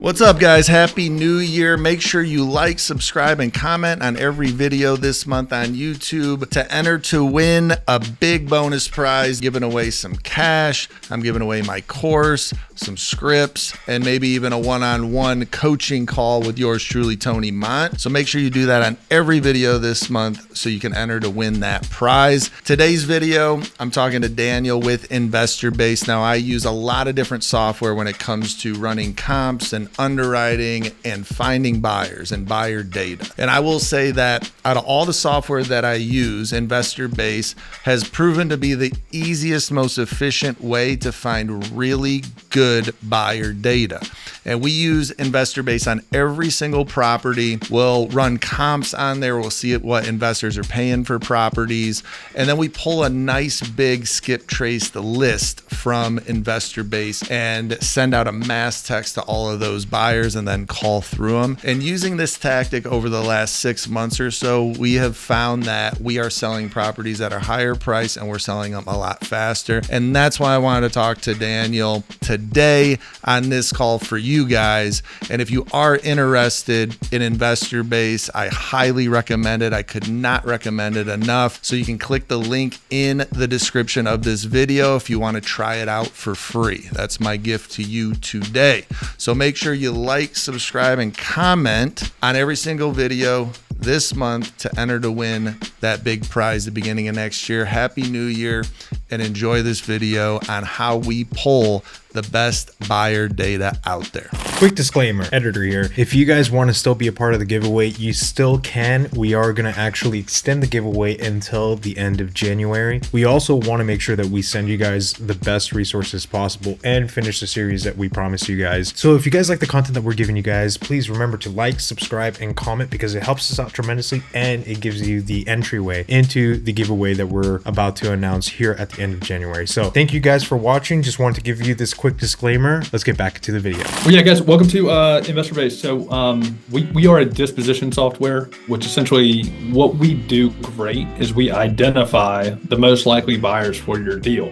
What's up, guys? Happy New Year. Make sure you like, subscribe, and comment on every video this month on YouTube to enter to win a big bonus prize, giving away some cash. I'm giving away my course, some scripts, and maybe even a one-on-one coaching call with yours truly, Tony Mont. So make sure you do that on every video this month so you can enter to win that prize. Today's video, I'm talking to Daniel with Investorbase. Now, I use a lot of different software when it comes to running comps and underwriting and finding buyers and buyer data. And I will say that out of all the software that I use, Investorbase has proven to be the easiest, most efficient way to find really good buyer data. And we use Investorbase on every single property. We'll run comps on there. We'll see what investors are paying for properties. And then we pull a nice big skip traced list from Investorbase and send out a mass text to all of those buyers and then call through them. And using this tactic over the last 6 months or so, we have found that we are selling properties at a higher price and we're selling them a lot faster. And that's why I wanted to talk to Daniel today on this call for you guys. And if you are interested in Investorbase, I highly recommend it. I could not recommend it enough. So you can click the link in the description of this video if you want to try it out for free. That's my gift to you today. So make sure you like, subscribe, and comment on every single video this month to enter to win that big prize at the beginning of next year. Happy New Year, and enjoy this video on how we pull the best buyer data out there. Quick disclaimer, editor here. If you guys want to still be a part of the giveaway, you still can. We are going to actually extend the giveaway until the end of January. We also want to make sure that we send you guys the best resources possible and finish the series that we promised you guys. So if you guys like the content that we're giving you guys, please remember to like, subscribe, and comment because it helps us out tremendously and it gives you the entryway into the giveaway that we're about to announce here at the end of January. So thank you guys for watching. Just wanted to give you this quick disclaimer. Let's get back to the video. Well, yeah, guys, welcome to Investorbase. So we are a disposition software, which essentially what we do great is we identify the most likely buyers for your deal.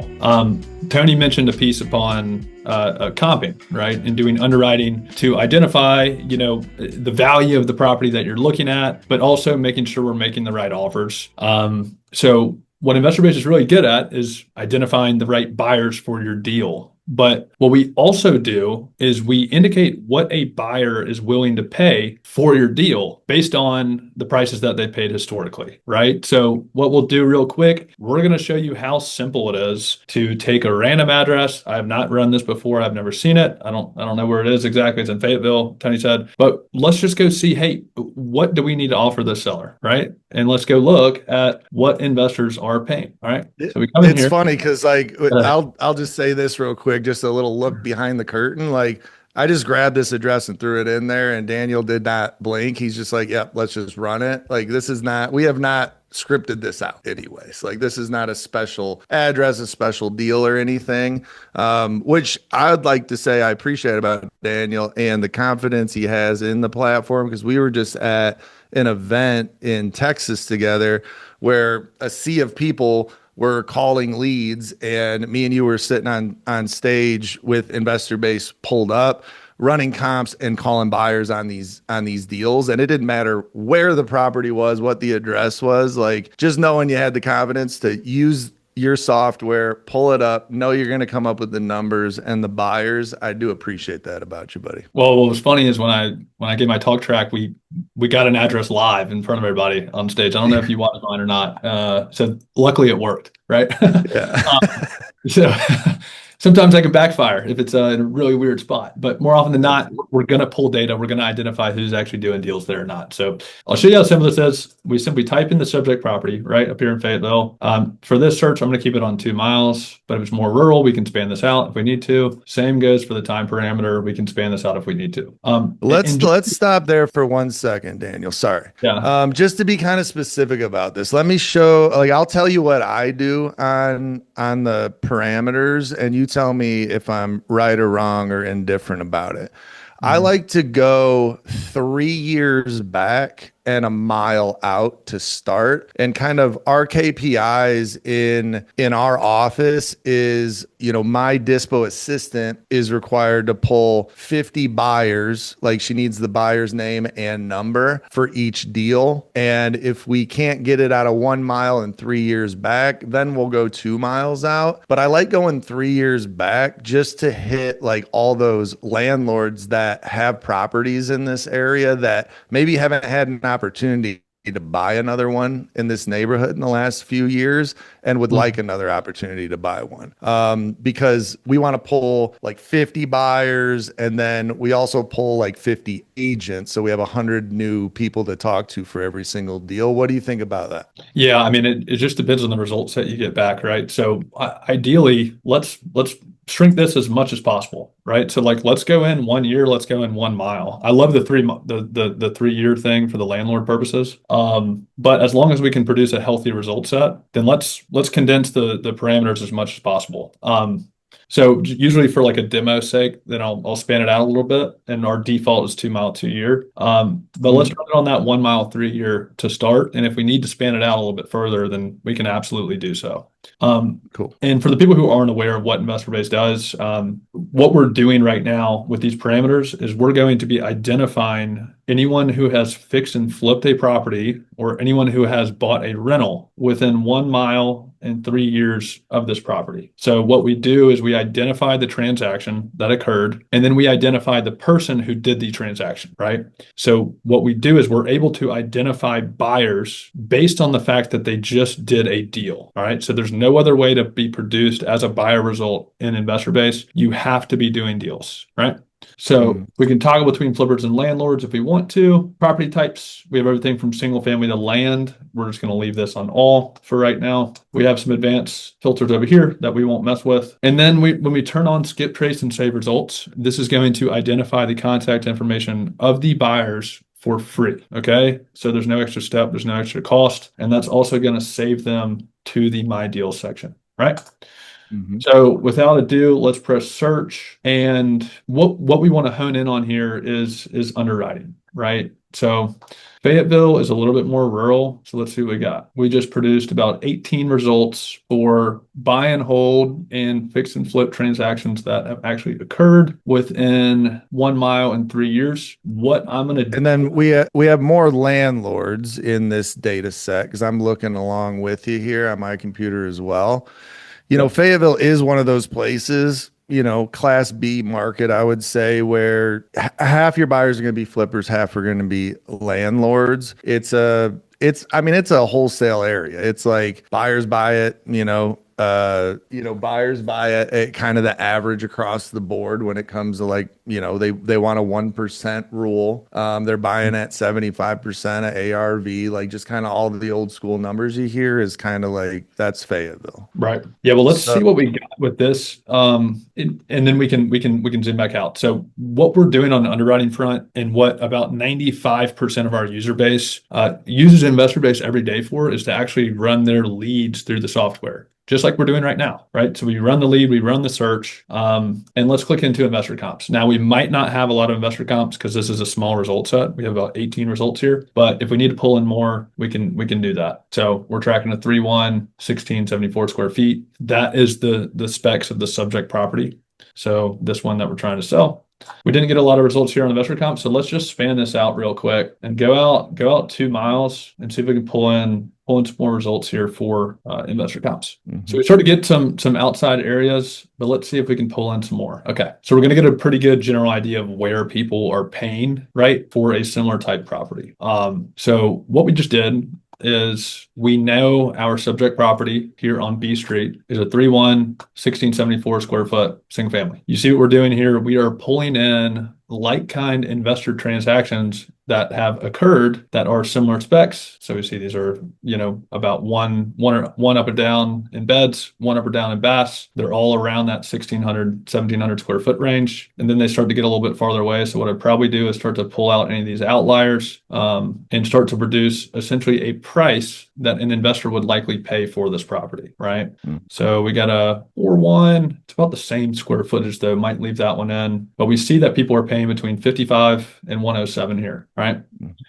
Tony mentioned a piece upon comping, right? And doing underwriting to identify, the value of the property that you're looking at, but also making sure we're making the right offers. So what Investorbase is really good at is identifying the right buyers for your deal. But what we also do is we indicate what a buyer is willing to pay for your deal based on the prices that they paid historically, right? So what we'll do real quick, we're going to show you how simple it is to take a random address. I have not run this before. I've never seen it. I don't know where it is exactly. It's in Fayetteville, Tony said. But let's just go see, hey, what do we need to offer this seller, right? And let's go look at what investors are paying, all right? So we come in here. It's funny because I'll just say this real quick. Just a little look behind the curtain. Like, I just grabbed this address and threw it in there, and Daniel did not blink. He's just like, yep, let's just run it. Like, we have not scripted this out anyways. Like, this is not a special address, a special deal or anything, which I would like to say I appreciate about Daniel and the confidence he has in the platform, because we were just at an event in Texas together where a sea of people were calling leads, and me and you were sitting on stage with Investorbase pulled up, running comps and calling buyers on these deals. And it didn't matter where the property was, what the address was, like, just knowing you had the confidence to use your software, pull it up, know you're going to come up with the numbers and the buyers. I do appreciate that about you, buddy. Well, what was funny is when I gave my talk track, we got an address live in front of everybody on stage. I don't know if you watched mine or not. So luckily it worked, right? Yeah. So sometimes that can backfire if it's in a really weird spot, but more often than not, we're going to pull data. We're going to identify who's actually doing deals there or not. So I'll show you how simple this is. We simply type in the subject property right up here in Fayetteville. For this search, I'm going to keep it on 2 miles, but if it's more rural, we can span this out if we need to. Same goes for the time parameter. We can span this out if we need to. Let's stop there for 1 second, Daniel. Sorry. Yeah. Just to be kind of specific about this, let me show, I'll tell you what I do on the parameters, and you tell me if I'm right or wrong or indifferent about it. I like to go 3 years back and a mile out to start. And kind of our KPIs in our office is, my dispo assistant is required to pull 50 buyers, like she needs the buyer's name and number for each deal. And if we can't get it out of 1 mile and 3 years back, then we'll go 2 miles out. But I like going 3 years back just to hit like all those landlords that have properties in this area that maybe haven't had an opportunity to buy another one in this neighborhood in the last few years and would like another opportunity to buy one. Because we want to pull like 50 buyers, and then we also pull like 50 agents. So we have 100 new people to talk to for every single deal. What do you think about that? Yeah, I mean, it just depends on the results that you get back, right? So ideally, let's shrink this as much as possible, right? So like, let's go in 1 year, let's go in 1 mile. I love the 3-year thing for the landlord purposes. But as long as we can produce a healthy result set, then let's condense the parameters as much as possible. So usually for like a demo sake, then I'll span it out a little bit, and our default is 2 mile, 2 year. But let's run it on that 1 mile, 3 year to start. And if we need to span it out a little bit further, then we can absolutely do so. Cool. And for the people who aren't aware of what Investorbase does, what we're doing right now with these parameters is we're going to be identifying anyone who has fixed and flipped a property or anyone who has bought a rental within 1 mile and 3 years of this property. So what we do is we identify the transaction that occurred, and then we identify the person who did the transaction, right? So what we do is we're able to identify buyers based on the fact that they just did a deal, all right? So there's no other way to be produced as a buyer result in Investorbase. You have to be doing deals, right? So we can toggle between flippers and landlords if we want to. Property types, we have everything from single family to land. We're just going to leave this on all for right now. We have some advanced filters over here that we won't mess with. And then when we turn on skip trace and save results, this is going to identify the contact information of the buyers for free. Okay. So there's no extra step, there's no extra cost. And that's also going to save them to the My Deals section, right? So without ado, let's press search. And what we want to hone in on here is underwriting, right? So Fayetteville is a little bit more rural. So let's see what we got. We just produced about 18 results for buy and hold and fix and flip transactions that have actually occurred within 1 mile and 3 years. What I'm going to do. And then we have more landlords in this data set because I'm looking along with you here on my computer as well. Fayetteville is one of those places, class B market, I would say, where half your buyers are going to be flippers, half are going to be landlords. It's a wholesale area. It's like buyers buy it, buyers buy it at kind of the average across the board when it comes to like, they want a 1% rule. They're buying at 75% of ARV, like just kind of all of the old school numbers you hear is kind of like, that's Fayetteville. Right. Yeah. Well, let's see what we got with this. And then we can zoom back out. So what we're doing on the underwriting front and what about 95% of our user base uses Investorbase every day for is to actually run their leads through the software, just like we're doing right now, right? So we run the lead, we run the search, and let's click into investor comps. Now, we might not have a lot of investor comps because this is a small result set. We have about 18 results here, but if we need to pull in more, we can do that. So we're tracking a 3-1, 1674 square feet. That is the specs of the subject property. So this one that we're trying to sell. We didn't get a lot of results here on investor comp, so let's just span this out real quick and go out 2 miles and see if we can pull in some more results here for investor comps. So we start to get some outside areas, but let's see if we can pull in some more. Okay, so we're going to get a pretty good general idea of where people are paying, right, for a similar type property. So what we just did is we know our subject property here on B Street is a 3-1, 1674 square foot single family. You see what we're doing here? We are pulling in like-kind investor transactions that have occurred that are similar specs. So we see these are, about one up or down in beds, one up or down in baths. They're all around that 1,600, 1,700 square foot range. And then they start to get a little bit farther away. So what I'd probably do is start to pull out any of these outliers and start to produce essentially a price that an investor would likely pay for this property, right? So we got a 4-1. It's about the same square footage though, might leave that one in. But we see that people are paying between 55 and 107 here. right?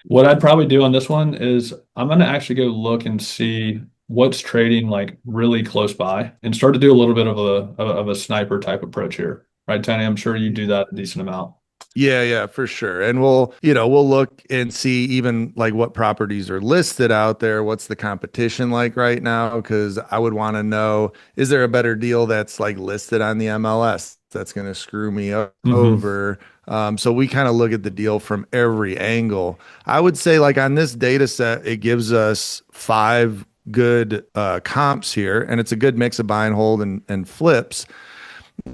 What I'd probably do on this one is I'm going to actually go look and see what's trading like really close by and start to do a little bit of a sniper type approach here, right, Tony? I'm sure you do that a decent amount. Yeah, yeah, for sure. And we'll look and see even like what properties are listed out there. What's the competition like right now? Because I would want to know, is there a better deal that's like listed on the MLS that's going to screw me Hmm. over? So we kind of look at the deal from every angle. I would say like on this data set, it gives us five good comps here, and it's a good mix of buy and hold and flips.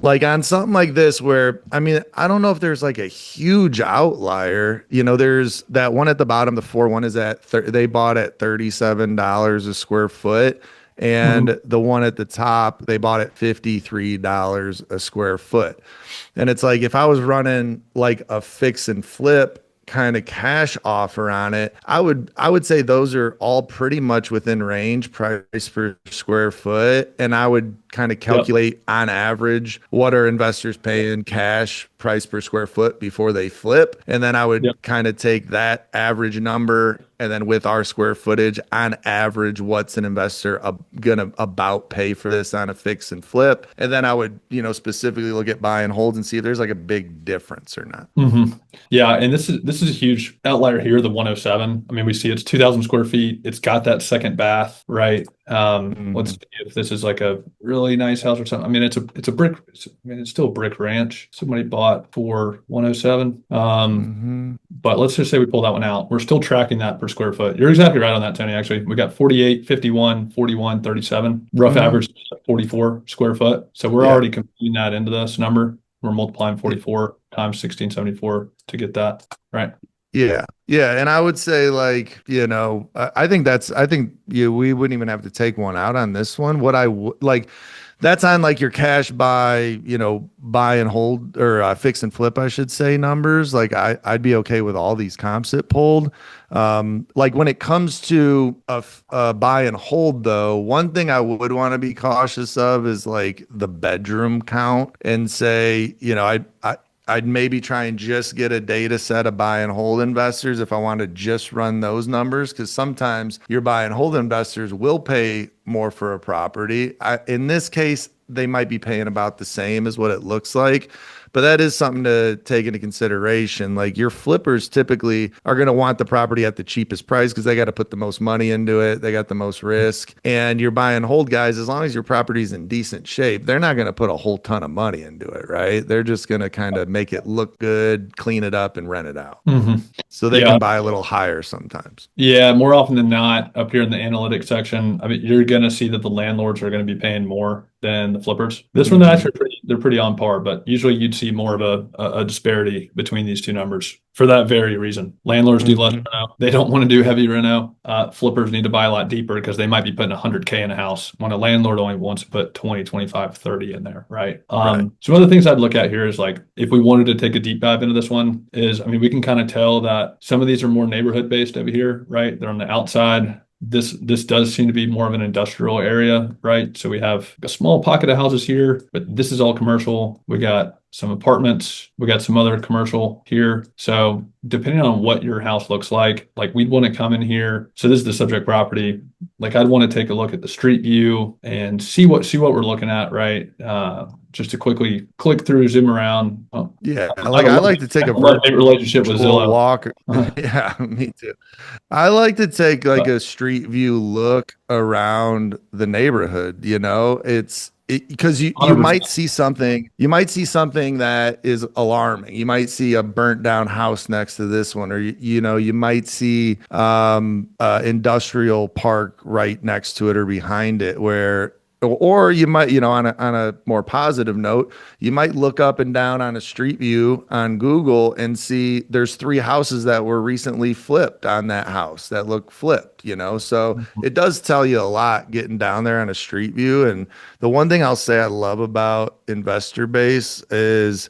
Like on something like this, where I mean, I don't know if there's like a huge outlier. There's that one at the bottom, the 4-1 is they bought at $37 a square foot. Hmm. And the one at the top, they bought at $53 a square foot. And it's like if I was running like a fix and flip kind of cash offer on it, I would say those are all pretty much within range price per square foot. And I would kind of Yep. calculate on average what are investors paying cash price per square foot before they flip. And then I would Yep. kind of take that average number and then with our square footage on average, what's an investor gonna about pay for this on a fix and flip? And then I would, specifically look at buy and holds and see if there's like a big difference or not. Hmm. Yeah, and this is a huge outlier here, the 107. I mean, we see it's 2,000 square feet. It's got that second bath, right? Let's Mhm. see if this is like a really nice house or something. I mean, it's a brick. I mean, it's still a brick ranch. Somebody bought for 107. Mhm. But let's just say we pull that one out. We're still tracking that per square foot. You're exactly right on that, Tony. Actually, we got 48, 51, 41, 37. Rough Mhm. average 44 square foot. So we're Yeah. already computing that into this number. We're multiplying 44 times 1674 to get that, right? Yeah. Yeah. And I would say like, I think we wouldn't even have to take one out on this one. What I would like, that's on like your cash buy, buy and hold or fix and flip, I should say numbers. Like I'd be okay with all these comps it pulled. Like when it comes to a buy and hold though, one thing I would want to be cautious of is like the bedroom count and say, I'd maybe try and just get a data set of buy and hold investors if I want to just run those numbers, because sometimes your buy and hold investors will pay more for a property. In this case, they might be paying about the same as what it looks like. But that is something to take into consideration. Like your flippers typically are going to want the property at the cheapest price because they got to put the most money into it. They got the most risk. And your buy and hold guys, as long as your property's in decent shape, they're not going to put a whole ton of money into it, right? They're just going to kind of make it look good, clean it up, and rent it out. Hmm. So they Yeah. can buy a little higher sometimes. Yeah, more often than not, up here in the analytics section, I mean, you're going to see that the landlords are going to be paying more than the flippers. This one, Hmm. they're pretty on par, but usually you'd see more of a disparity between these two numbers for that very reason. Landlords do less Hmm. reno. They don't want to do heavy reno. Flippers need to buy a lot deeper because they might be putting 100K in a house when a landlord only wants to put 20, 25, 30 in there, right? Right. Some other things I'd look at here is like if we wanted to take a deep dive into this one is, I mean, we can kind of tell that some of these are more neighborhood based over here, right? They're on the outside. This does seem to be more of an industrial area, right? So we have a small pocket of houses here, but this is all commercial. We got some apartments. We got some other commercial here. So depending on what your house looks like we'd want to come in here. So this is the subject property. Like I'd want to take a look at the street view and see what we're looking at, right? Just to quickly click through, zoom around. Oh, Yeah. I Like have a I love, like to take a a love-hate relationship with virtual Zillow. walk. Yeah, me too. I like to take like But a street view look around the neighborhood, It's because $100. you might see something that is alarming. You might see a burnt down house next to this one, or you might see industrial park right next to it or behind it where or you might, on a more positive note, you might look up and down on a street view on Google and see there's three houses that were recently flipped on that house that look flipped. So it does tell you a lot getting down there on a street view. And the one thing I'll say I love about Investorbase is,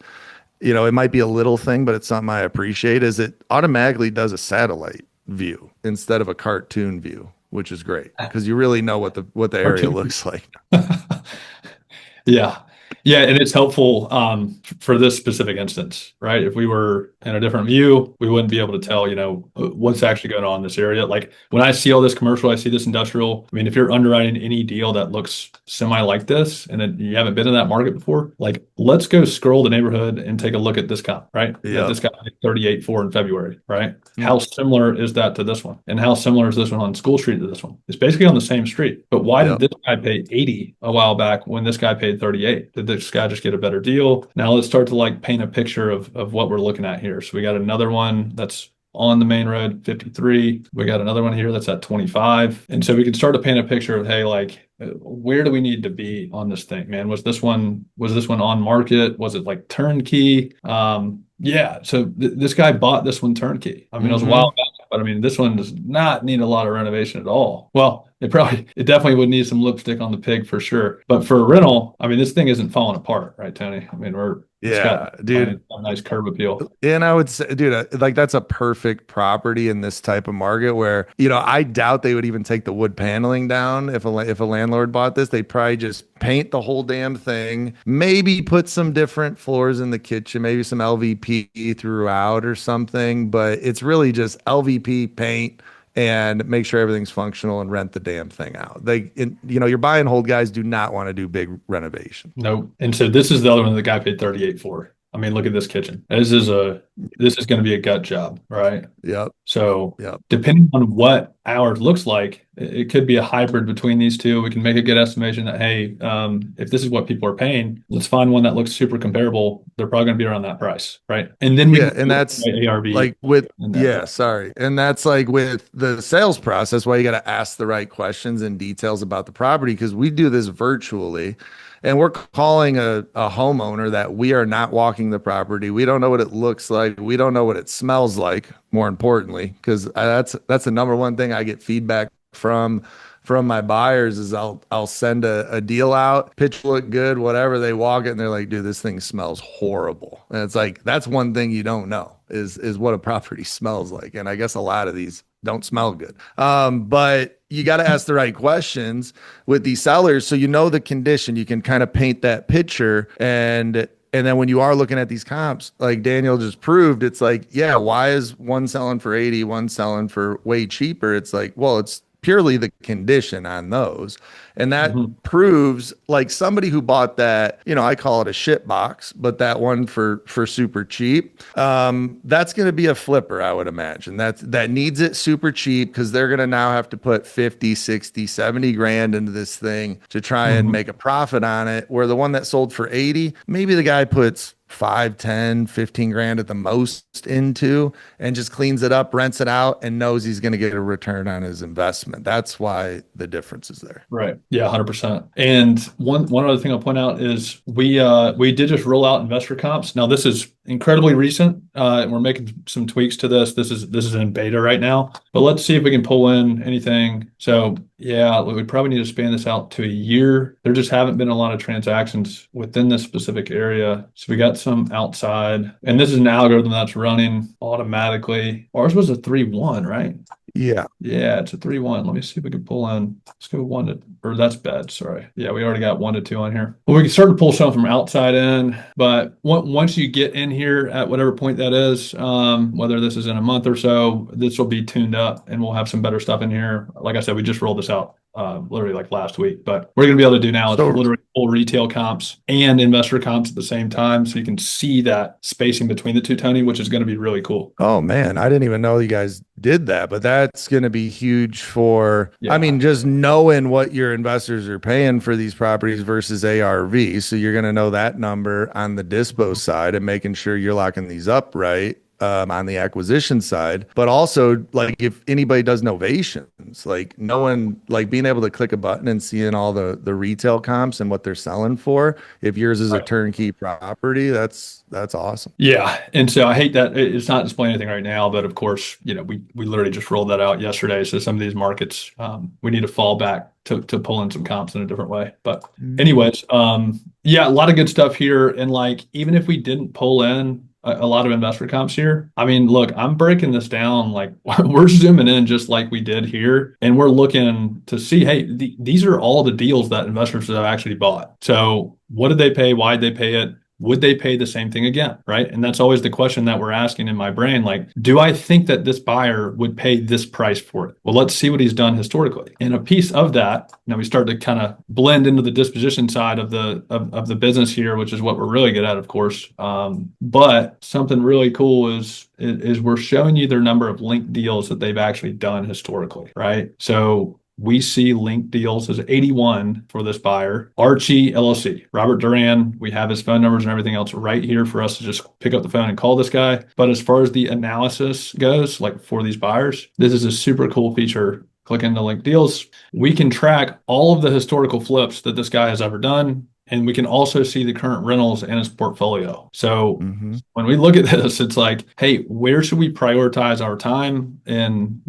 it might be a little thing, but it's something I appreciate is it automatically does a satellite view instead of a cartoon view, which is great because you really know what the area Cartoon. looks like. Yeah. Yeah, and it's helpful for this specific instance, right? If we were in a different view, we wouldn't be able to tell, what's actually going on in this area. Like when I see all this commercial, I see this industrial. I mean, if you're underwriting any deal that looks semi like this and then you haven't been in that market before, like let's go scroll the neighborhood and take a look at this comp, right? Yeah. This guy 38.4 in February, right? How similar is that to this one? And how similar is this one on School Street to this one? It's basically on the same street. But why did this guy pay 80 a while back when this guy paid 38? Did this guy just get a better deal? Now let's start to like paint a picture of what we're looking at here. So we got another one that's on the main road, 53. We got another one here that's at 25. And so we can start to paint a picture of, hey, like, where do we need to be on this thing, man? Was this one on market? Was it like turnkey? Yeah. So this guy bought this one turnkey. I mean, it was a while back, but I mean, this one does not need a lot of renovation at all. Well, it definitely would need some lipstick on the pig for sure. But for a rental, I mean, this thing isn't falling apart, right, Tony? I mean, it's got dude, a nice curb appeal. And I would say, dude, like that's a perfect property in this type of market where, I doubt they would even take the wood paneling down if a landlord bought this. They'd probably just paint the whole damn thing, maybe put some different floors in the kitchen, maybe some LVP throughout or something, but it's really just LVP paint and make sure everything's functional and rent the damn thing out. Your buy and hold guys do not want to do big renovation. Nope. And so this is the other one the guy paid 38 for. I mean, look at this kitchen. This is going to be a gut job, right? Yep. So depending on what ours looks like, it could be a hybrid between these two. We can make a good estimation that, hey, if this is what people are paying, let's find one that looks super comparable. They're probably going to be around that price, right? And then and that's ARV like with and that's like with the sales process, why you got to ask the right questions and details about the property, because we do this virtually. And we're calling a homeowner that we are not walking the property. We don't know what it looks like. We don't know what it smells like, more importantly, because that's the number one thing I get feedback from my buyers is I'll send a deal out, pitch look good, whatever. They walk it and they're like, dude, this thing smells horrible. And it's like, that's one thing you don't know is what a property smells like. And I guess a lot of these don't smell good. But you got to ask the right questions with these sellers. So, the condition, you can kind of paint that picture. And then when you are looking at these comps, like Daniel just proved, it's like, yeah, why is one selling for 80, one selling for way cheaper? It's like, well, it's purely the condition on those. And that proves like somebody who bought that, I call it a shit box, but that one for super cheap, that's going to be a flipper, I would imagine. That needs it super cheap because they're going to now have to put 50, 60, 70 grand into this thing to try and make a profit on it. Where the one that sold for 80, maybe the guy puts 5, 10, 15 grand at the most into and just cleans it up, rents it out, and knows he's going to get a return on his investment. That's why the difference is there. Right. Yeah, 100%. And one other thing I'll point out is we did just roll out investor comps. Now this is incredibly recent, and we're making some tweaks to this. This is in beta right now, but let's see if we can pull in anything. So yeah, we probably need to span this out to a year. There just haven't been a lot of transactions within this specific area. So we got some outside, and this is an algorithm that's running automatically. Ours was a 3-1, right? Yeah, it's a 3-1. Let me see if we can pull in. Let's go 1 to, or that's bad. Sorry. Yeah, we already got 1 to 2 on here. Well, we can start to pull some from outside in, but once you get in here at whatever point that is, whether this is in a month or so, this will be tuned up and we'll have some better stuff in here. Like I said, we just rolled this out literally like last week, but we're going to be able to do now is literally full retail comps and investor comps at the same time. So you can see that spacing between the two, Tony, which is going to be really cool. Oh man, I didn't even know you guys did that, but that's going to be huge for, I mean, just knowing what your investors are paying for these properties versus ARV. So you're going to know that number on the dispo side and making sure you're locking these up right. On the acquisition side, but also like if anybody does novations, like knowing, like being able to click a button and seeing all the retail comps and what they're selling for. If yours is a turnkey property, that's awesome. Yeah. And so I hate that it's not displaying anything right now, but of course, we literally just rolled that out yesterday. So some of these markets, we need to fall back to pull in some comps in a different way. But anyways, a lot of good stuff here. And like, even if we didn't pull in a lot of investor comps here. I mean, look, I'm breaking this down like we're zooming in just like we did here, and we're looking to see, hey, these are all the deals that investors have actually bought. So what did they pay? Why did they pay it? Would they pay the same thing again? Right. And that's always the question that we're asking in my brain. Like, do I think that this buyer would pay this price for it? Well, let's see what he's done historically. And a piece of that, now we start to kind of blend into the disposition side of the business here, which is what we're really good at, of course. But something really cool is we're showing you their number of linked deals that they've actually done historically, right? So we see linked deals as 81 for this buyer. Archie LLC, Robert Duran. We have his phone numbers and everything else right here for us to just pick up the phone and call this guy. But as far as the analysis goes, like for these buyers, this is a super cool feature. Click into linked deals. We can track all of the historical flips that this guy has ever done. And we can also see the current rentals in his portfolio. So when we look at this, it's like, hey, where should we prioritize our time? And,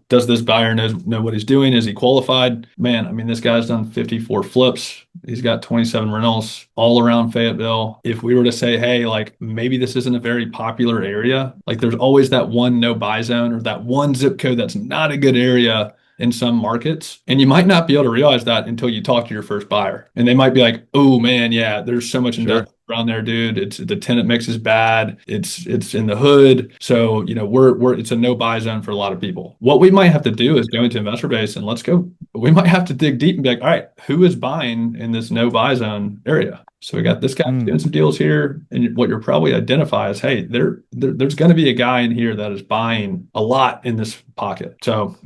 does this buyer know what he's doing? Is he qualified? Man, I mean, this guy's done 54 flips. He's got 27 rentals all around Fayetteville. If we were to say, hey, like maybe this isn't a very popular area, like there's always that one no buy zone or that one zip code that's not a good area in some markets. And you might not be able to realize that until you talk to your first buyer. And they might be like, oh man, yeah, there's so much industrial around there, dude. It's the tenant mix is bad. It's in the hood. So, we're it's a no buy zone for a lot of people. What we might have to do is go into Investorbase and we might have to dig deep and be like, all right, who is buying in this no buy zone area? So we got this guy doing some deals here, and what you'll probably identify is, hey, there's going to be a guy in here that is buying a lot in this pocket. So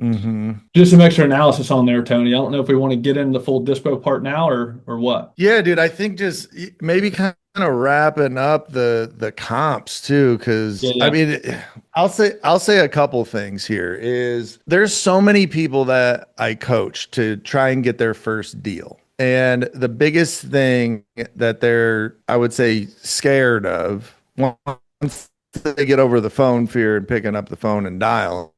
just some extra analysis on there, Tony. I don't know if we want to get into the full dispo part now or what. Yeah, dude. I think just maybe kind of wrapping up the comps too, because I mean, I'll say a couple things here. Is there's so many people that I coach to try and get their first deal. And the biggest thing that they're, I would say, scared of once they get over the phone fear and picking up the phone and dialing,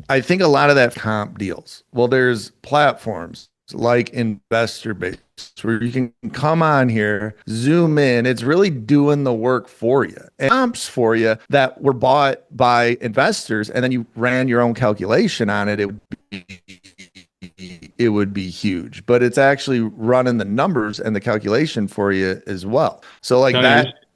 I think a lot of that comp deals. Well, there's platforms like Investorbase where you can come on here, zoom in. It's really doing the work for you. And comps for you that were bought by investors, and then you ran your own calculation on it. It would be huge, but it's actually running the numbers and the calculation for you as well. So like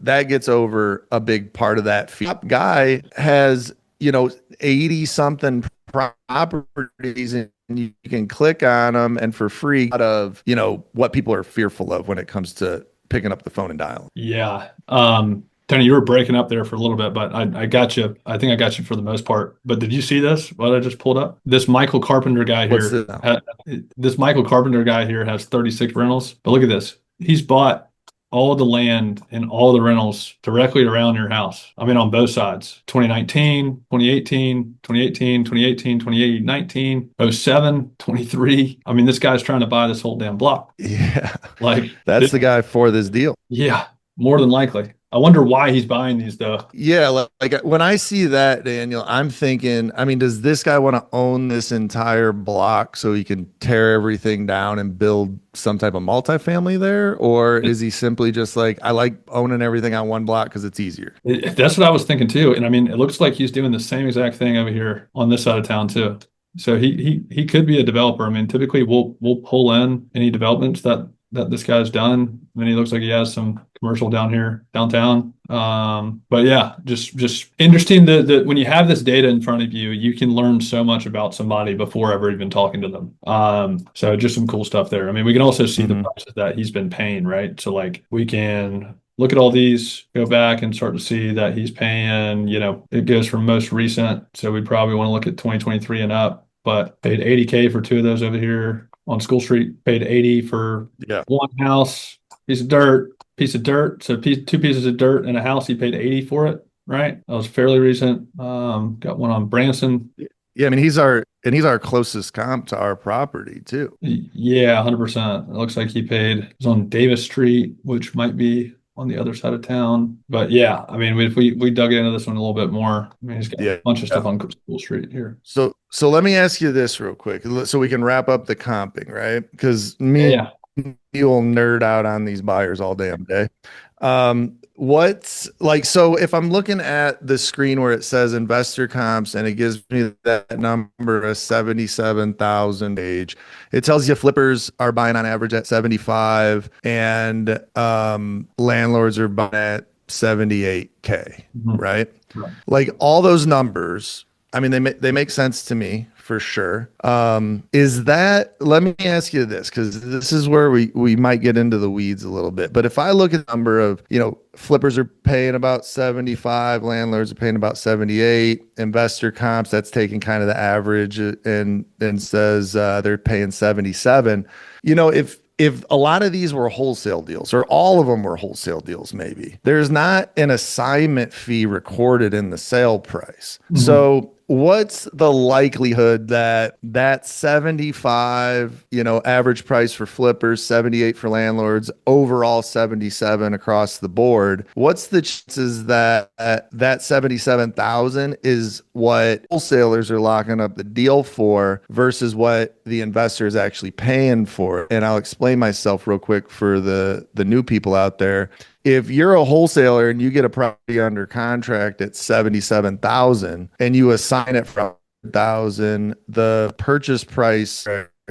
that gets over a big part of that fee. Top guy has, 80 something properties, and you can click on them and for free out of, what people are fearful of when it comes to picking up the phone and dialing. Yeah. Tony, you were breaking up there for a little bit, but I got you. I think I got you for the most part. But did you see this? What I just pulled up? This Michael Carpenter guy here. This Michael Carpenter guy here has 36 rentals. But look at this. He's bought all the land and all the rentals directly around your house. I mean, on both sides. 2019, 2018, 2018, 2018, 2019, 07, 23. I mean, this guy's trying to buy this whole damn block. Yeah. Like that's the guy for this deal. Yeah, more than likely. I wonder why he's buying these though. Yeah, like when I see that, Daniel, I'm thinking, I mean, does this guy want to own this entire block so he can tear everything down and build some type of multifamily there? Or is he simply just like, I like owning everything on one block because it's easier? That's what I was thinking too. And I mean, it looks like he's doing the same exact thing over here on this side of town too. So he could be a developer. I mean, typically we'll pull in any developments that this guy's done. I mean, he looks like he has some commercial down here, downtown. But yeah, just interesting that when you have this data in front of you, you can learn so much about somebody before ever even talking to them. So just some cool stuff there. I mean, we can also see the prices that he's been paying, right? So like we can look at all these, go back and start to see that he's paying, it goes from most recent. So we probably want to look at 2023 and up, but paid $80K for two of those over here. On School Street, paid $80 for one house, piece of dirt. So two pieces of dirt and a house, he paid $80 for it, right? That was fairly recent. Got one on Branson. Yeah, I mean, he's our closest comp to our property too. Yeah, 100%. It looks like he was on Davis Street, which might be on the other side of town. But yeah, I mean, if we dug into this one a little bit more, I mean, he's got a bunch of stuff on School Street here. So let me ask you this real quick, so we can wrap up the comping, right? Because you will nerd out on these buyers all damn day. what's like, so if I'm looking at the screen where it says investor comps and it gives me that number of 77,000 page, it tells you flippers are buying on average at 75 and landlords are buying at 78K, Mhm. right? Right. Like all those numbers, I mean, they make sense to me for sure. Is that, let me ask you this, because this is where we might get into the weeds a little bit. But if I look at the number of, flippers are paying about 75, landlords are paying about 78, investor comps, that's taking kind of the average and says they're paying 77. If a lot of these were wholesale deals or all of them were wholesale deals, maybe there's not an assignment fee recorded in the sale price. Mhm. So what's the likelihood that that 75, average price for flippers, 78 for landlords, overall 77 across the board? What's the chances that that 77,000 is what wholesalers are locking up the deal for versus what the investor is actually paying for it? And I'll explain myself real quick for the new people out there. If you're a wholesaler and you get a property under contract at 77,000 and you assign it for 100,000, the purchase price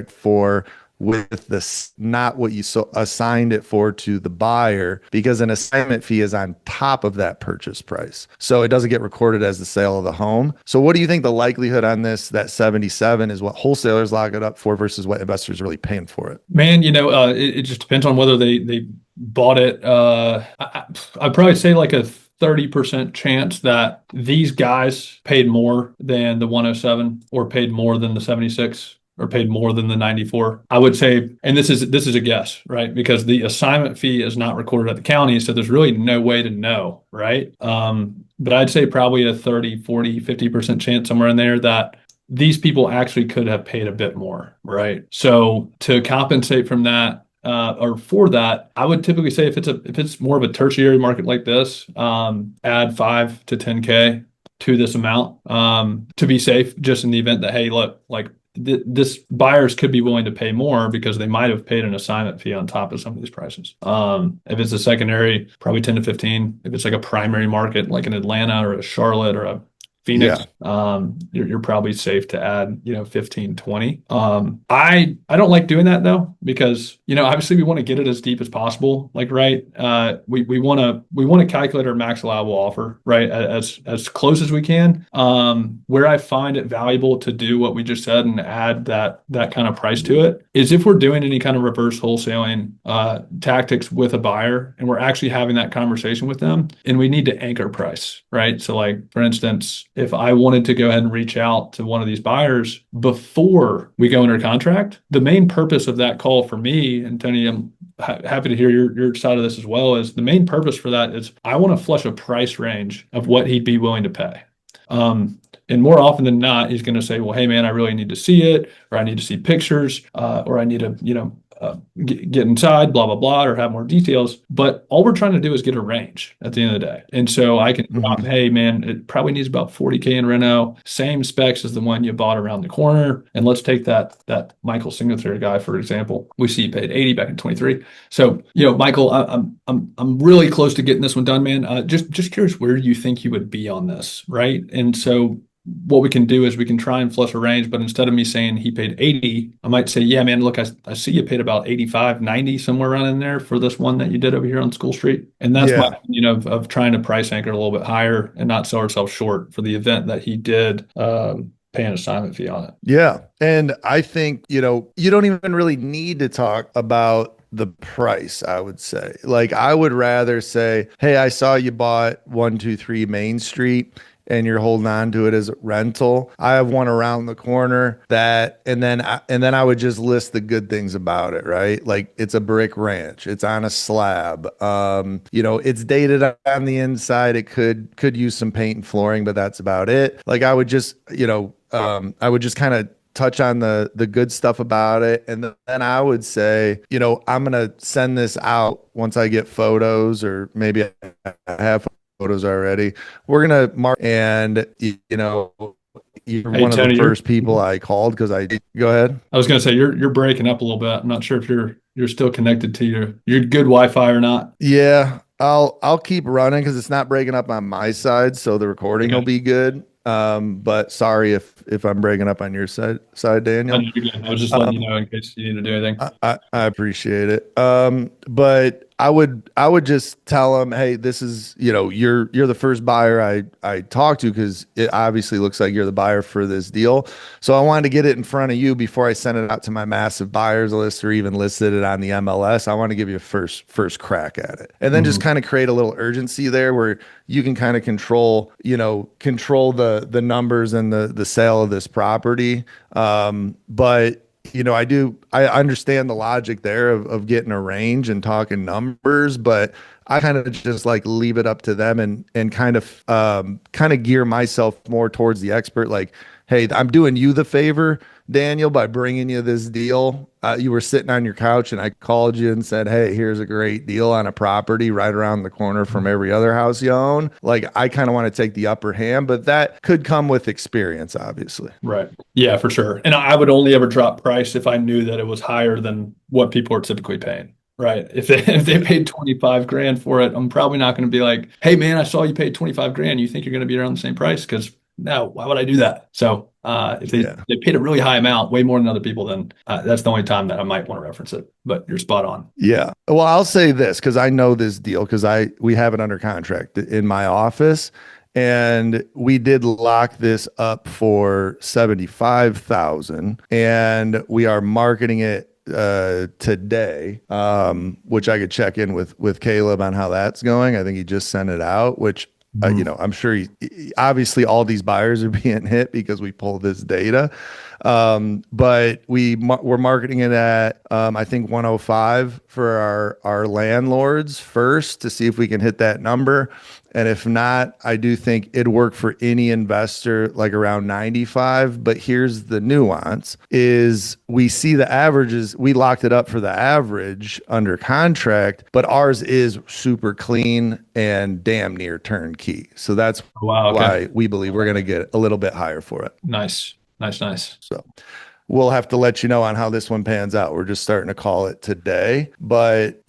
for with this not what you assigned it for to the buyer, because an assignment fee is on top of that purchase price, so it doesn't get recorded as the sale of the home. So what do you think the likelihood on this, that 77 is what wholesalers lock it up for versus what investors are really paying for it? Man, it just depends on whether they bought it. I'd probably say like a 30% chance that these guys paid more than the 107 or paid more than the 76 or paid more than the 94. I would say, and this is a guess, right? Because the assignment fee is not recorded at the county, so there's really no way to know, right? But I'd say probably a 30, 40, 50% chance somewhere in there that these people actually could have paid a bit more, right? So to compensate from that, or for that, I would typically say if it's more of a tertiary market like this, add 5 to 10K to this amount, to be safe, just in the event that, hey, look, like this buyers could be willing to pay more because they might have paid an assignment fee on top of some of these prices. If it's a secondary, probably 10 to 15. If it's like a primary market, like in Atlanta or a Charlotte or a Phoenix, Yeah. you're probably safe to add, 15, 20. I don't like doing that though, because, obviously we want to get it as deep as possible. Like, right. We want to calculate our max allowable offer, right? As close as we can. Where I find it valuable to do what we just said and add that kind of price to it is if we're doing any kind of reverse wholesaling, tactics with a buyer and we're actually having that conversation with them and we need to anchor price, right? So like, for instance, if I wanted to go ahead and reach out to one of these buyers before we go under contract, the main purpose of that call for me, and Tony, I'm happy to hear your side of this as well, is the main purpose for that is I want to flush a price range of what he'd be willing to pay. And more often than not, he's going to say, well, hey, man, I really need to see it, or I need to see pictures, or I need to, get inside, blah, blah, blah, or have more details. But all we're trying to do is get a range at the end of the day. And so I can drop, hey, man, it probably needs about 40K in reno, same specs as the one you bought around the corner. And let's take that Michael Singletary guy, for example. We see he paid 80 back in 23. So, Michael, I'm really close to getting this one done, man. Just curious where you think you would be on this, right? And so what we can do is we can try and flush a range, but instead of me saying he paid 80, I might say, yeah, man, look, I see you paid about 85, 90, somewhere around in there for this one that you did over here on School Street. And that's my Yeah. opinion of trying to price anchor a little bit higher and not sell ourselves short for the event that he did pay an assignment fee on it. Yeah. And I think, you don't even really need to talk about the price, I would say. Like, I would rather say, hey, I saw you bought 123 Main Street and you're holding on to it as a rental. I have one around the corner that, and then I would just list the good things about it, right? Like, it's a brick ranch, it's on a slab, it's dated on the inside. It could use some paint and flooring, but that's about it. Like, I would just, I would just kind of touch on the good stuff about it. And then I would say, I'm going to send this out once I get photos, or maybe I have photos already. We're going to mark, and you're Hey, one of the Tony, first people I called because go ahead. I was going to say you're breaking up a little bit. I'm not sure if you're still connected to your good Wi-Fi or not. Yeah. I'll keep running because it's not breaking up on my side, so the recording will Okay. be good. But sorry if I'm breaking up on your side, I Daniel. know you're good. I was just letting you know in case you need to do anything. I appreciate it. But I would just tell them, hey, this is, you're the first buyer I talked to because it obviously looks like you're the buyer for this deal. So I wanted to get it in front of you before I send it out to my massive buyers list or even listed it on the MLS. I want to give you a first crack at it. And then just Mhm. kind of create a little urgency there where you can kind of control the numbers and the sale of this property. But I understand the logic there of getting a range and talking numbers, but I kind of just like leave it up to them and kind of gear myself more towards the expert. Like, hey, I'm doing you the favor, Daniel, by bringing you this deal. You were sitting on your couch and I called you and said, hey, here's a great deal on a property right around the corner from every other house you own. Like, I kind of want to take the upper hand, but that could come with experience, obviously. Right. Yeah, for sure. And I would only ever drop price if I knew that it was higher than what people are typically paying. Right. If they if they paid 25 grand for it, I'm probably not going to be like, hey man, I saw you paid 25 grand. You think you're going to be around the same price? Because no, why would I do that? So if Yeah. they paid a really high amount, way more than other people, then that's the only time that I might want to reference it. But you're spot on. Yeah. Well, I'll say this because I know this deal because we have it under contract in my office. And we did lock this up for 75,000 and we are marketing it today, which I could check in with Caleb on how that's going. I think he just sent it out, which I'm sure obviously all these buyers are being hit because we pull this data. But we're marketing it at I think 105 for our landlords first to see if we can hit that number. And if not, I do think it'd work for any investor like around 95. But here's the nuance is we see the averages. We locked it up for the average under contract, but ours is super clean and damn near turnkey. So that's Wow. Okay. why we believe we're going to get a little bit higher for it. Nice. Nice. Nice. So we'll have to let you know on how this one pans out. We're just starting to call it today. But,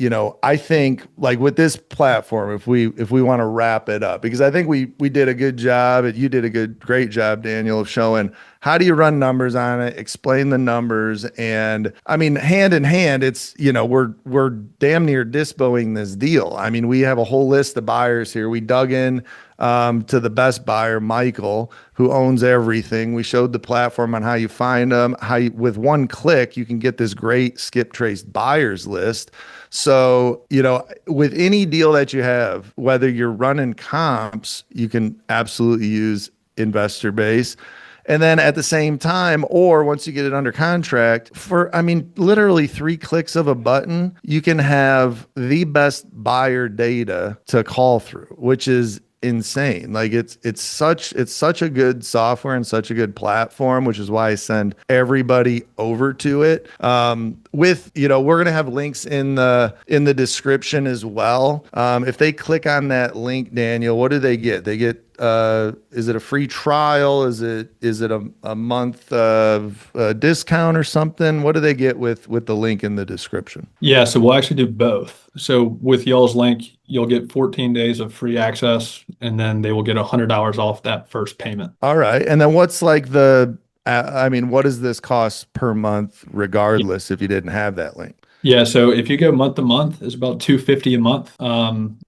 I think like with this platform, if we want to wrap it up, because I think we did a good job, you did a great job, Daniel, of showing how do you run numbers on it, explain the numbers. And I mean, hand in hand, it's, we're damn near dispoing this deal. I mean, we have a whole list of buyers here. We dug in to the best buyer, Michael, who owns everything. We showed the platform on how you find them, with one click, you can get this great skip trace buyers list. So, with any deal that you have, whether you're running comps, you can absolutely use Investorbase. And then at the same time, or once you get it under contract, literally 3 clicks of a button, you can have the best buyer data to call through, which is insane. Like it's such a good software and such a good platform, which is why I send everybody over to it. We're gonna have links in the description as well. If they click on that link, Daniel, what do they get? They get is it a free trial? Is it a month of discount or something? What do they get with the link in the description? Yeah, so we'll actually do both. So with y'all's link, you'll get 14 days of free access, and then they will get $100 off that first payment. All right. And then what's like what does this cost per month regardless if you didn't have that link? Yeah, so if you go month to month, it's about $250 a month.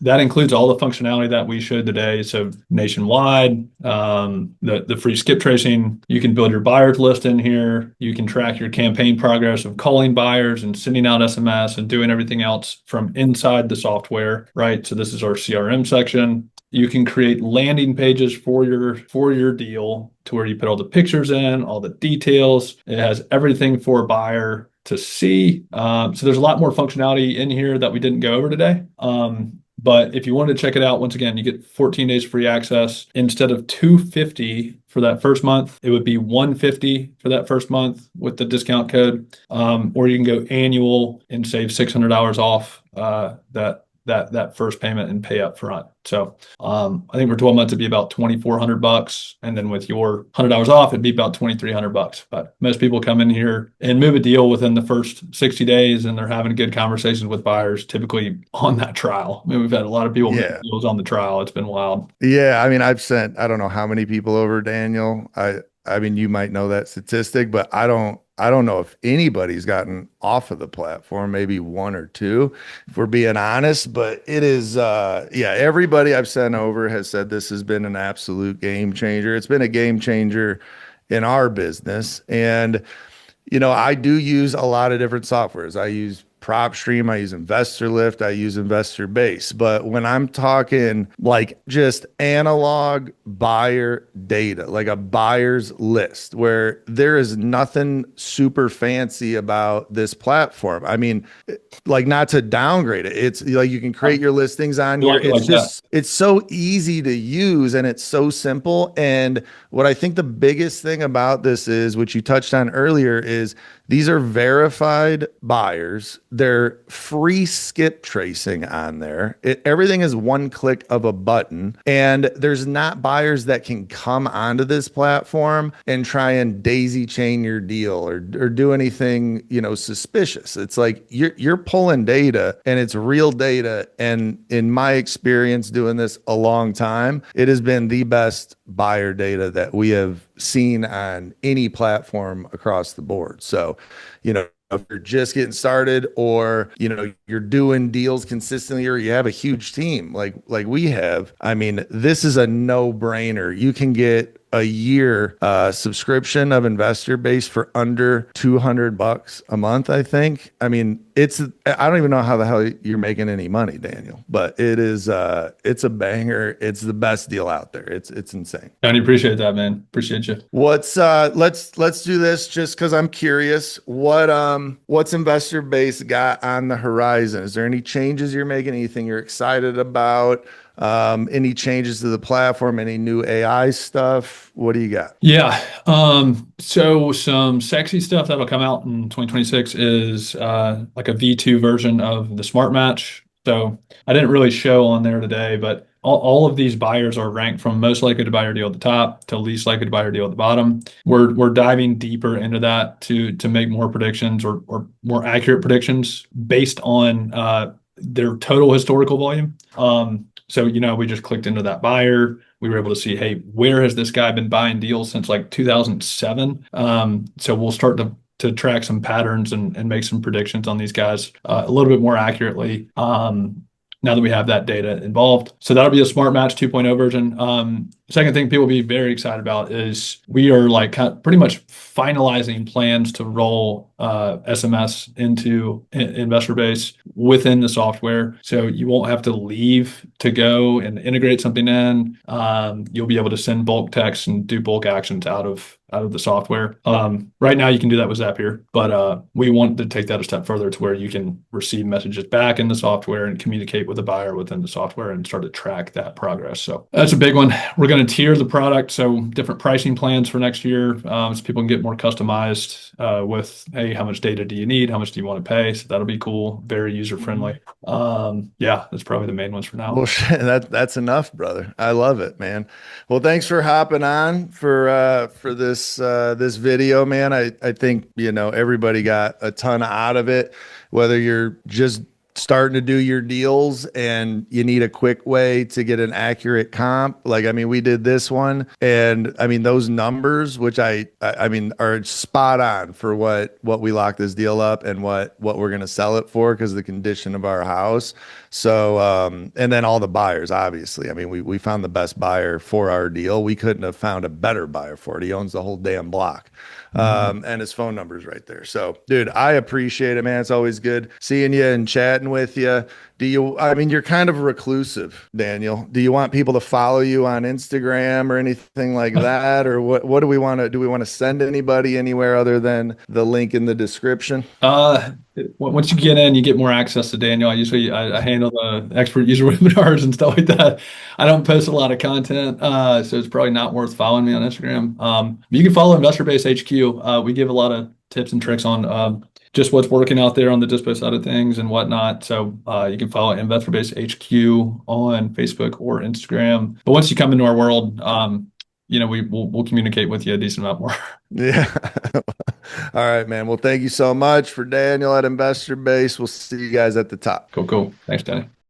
That includes all the functionality that we showed today. So nationwide, the free skip tracing, you can build your buyers list in here. You can track your campaign progress of calling buyers and sending out SMS and doing everything else from inside the software, right? So this is our CRM section. You can create landing pages for your deal to where you put all the pictures in, all the details. It has everything for a buyer to see. So there's a lot more functionality in here that we didn't go over today. But if you wanted to check it out, once again, you get 14 days free access. Instead of $250 for that first month, it would be $150 for that first month with the discount code. Or you can go annual and save $600 off that first payment and pay up front. So I think for 12 months it'd be about $2,400, and then with your $100 off, it'd be about $2,300. But most people come in here and move a deal within the first 60 days, and they're having good conversations with buyers, typically on that trial. I mean, we've had a lot of people make deals on the trial. It's been wild. Yeah, I mean, I've sent I don't know how many people over, Daniel. I mean, you might know that statistic, but I don't know if anybody's gotten off of the platform, maybe one or two, if we're being honest. But it is, yeah, everybody I've sent over has said this has been an absolute game changer. It's been a game changer in our business. And, you know, I do use a lot of different softwares. I use Propstream, I use Investorlift, I use Investorbase. But when I'm talking like just analog buyer data, like a buyer's list, where there is nothing super fancy about this platform. I mean, like, not to downgrade it. It's like you can create your listings on here. It's just, it's so easy to use and it's so simple. And what I think the biggest thing about this is, which you touched on earlier, is these are verified buyers. They're free skip tracing on there. Everything is one click of a button. And there's not buyers that can come onto this platform and try and daisy chain your deal or do anything, you know, suspicious. It's like you're pulling data, and it's real data. And in my experience doing this a long time, it has been the best buyer data that we have seen on any platform across the board. So, you know, if you're just getting started, or, you know, you're doing deals consistently, or you have a huge team like we have, I mean, this is a no-brainer. You can get a year subscription of Investorbase for under $200 a month, I think. I mean, I don't even know how the hell you're making any money, Daniel, but it is it's a banger. It's the best deal out there. It's insane. Tony, appreciate that, man. Appreciate you. Let's do this just because I'm curious. What's Investorbase got on the horizon? Is there any changes you're making? Anything you're excited about? Any changes to the platform? Any new AI stuff? What do you got? Yeah. So some sexy stuff that'll come out in 2026 is like a V2 version of the Smart Match. So I didn't really show on there today, but all of these buyers are ranked from most likely to buy your deal at the top to least likely to buy your deal at the bottom. We're diving deeper into that to make more predictions or more accurate predictions based on their total historical volume. So, you know, we just clicked into that buyer. We were able to see, hey, where has this guy been buying deals since like 2007? So we'll start to track some patterns and make some predictions on these guys a little bit more accurately now that we have that data involved. So that'll be a Smart Match 2.0 version. Second thing people will be very excited about is we are like pretty much finalizing plans to roll SMS into Investorbase within the software. So you won't have to leave to go and integrate something in. You'll be able to send bulk text and do bulk actions out of the software. Right now you can do that with Zapier, but we want to take that a step further to where you can receive messages back in the software and communicate with the buyer within the software and start to track that progress. So that's a big one. We're going to tier the product, so different pricing plans for next year, so people can get more customized with, hey, how much data do you need? How much do you want to pay? So that'll be cool. Very user friendly. Yeah, that's probably the main ones for now. Well, that's enough, brother. I love it, man. Well, thanks for hopping on for this video, man. I think, you know, everybody got a ton out of it, whether you're just starting to do your deals and you need a quick way to get an accurate comp. Like, I mean, we did this one, and I mean, those numbers, which I mean, are spot on for what we locked this deal up and what we're going to sell it for because of the condition of our house. So, and then all the buyers, obviously, I mean, we found the best buyer for our deal. We couldn't have found a better buyer for it. He owns the whole damn block. And his phone number is right there. So, dude, I appreciate it, man. It's always good seeing you and chatting with you. I mean, you're kind of reclusive, Daniel. Do you want people to follow you on Instagram or anything like that? Or what do we want to send anybody anywhere other than the link in the description? Once you get in, you get more access to Daniel. I handle the expert user webinars and stuff like that. I don't post a lot of content, so it's probably not worth following me on Instagram. You can follow Investorbase HQ. We give a lot of tips and tricks on just what's working out there on the dispo side of things and whatnot. So you can follow Investorbase HQ on Facebook or Instagram. But once you come into our world, we'll communicate with you a decent amount more. Yeah. All right, man. Well, thank you so much for Daniel at Investor Base. We'll see you guys at the top. Cool. Thanks, Danny.